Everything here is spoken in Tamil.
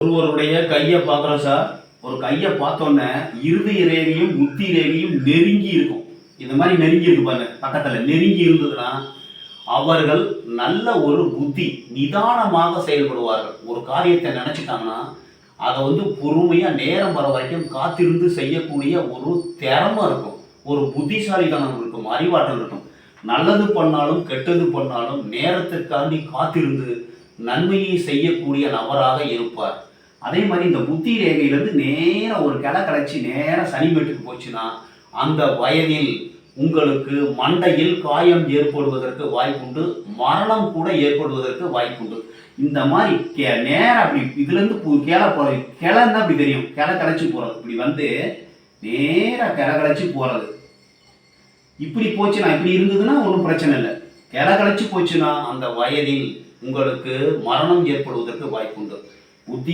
ஒருவருடைய கையை பார்க்குறோம் சார். ஒரு கையை பார்த்தோன்னே இருதய ரேகையும் புத்தி ரேகையும் நெருங்கி இருக்கும். இந்த மாதிரி நெருங்கி இருக்கு பாருங்க, பக்கத்தில் நெருங்கி இருந்ததுன்னா அவர்கள் நல்ல ஒரு புத்தி நிதானமாக செயல்படுவார்கள். ஒரு காரியத்தை நினைச்சிட்டாங்கன்னா அதை பொறுமையாக நேரம் வர வரைக்கும் காத்திருந்து செய்யக்கூடிய ஒரு திறமை இருக்கும், ஒரு புத்திசாலித்தனம் இருக்கும், அறிவாற்றல் இருக்கும். நல்லது பண்ணாலும் கெட்டது பண்ணாலும் நேரத்திற்காண்டி காத்திருந்து நன்மையை செய்யக்கூடிய நபராக இருப்பார். அதே மாதிரி இந்த புத்தி ரேகையிலிருந்து நேரம் ஒரு கிளை கலைச்சி நேரம் சனிமேட்டுக்கு போச்சுன்னா அந்த வயதில் உங்களுக்கு மண்டையில் காயம் ஏற்படுவதற்கு வாய்ப்புண்டு, மரணம் கூட ஏற்படுவதற்கு வாய்ப்புண்டு. இந்த மாதிரி நேரம் அப்படி இதுலேருந்து கிளை போகிறது, கிளைன்னா அப்படி தெரியும், கிளை கலைச்சி போகிறது, இப்படி நேராக கிளை கலைச்சி போகிறது. இப்படி போச்சுன்னா, இப்படி இருந்ததுன்னா ஒன்றும் பிரச்சனை இல்லை. கிளை கலைச்சி போச்சுன்னா அந்த வயதில் உங்களுக்கு மரணம் ஏற்படுவதற்கு வாய்ப்புண்டு. புத்தி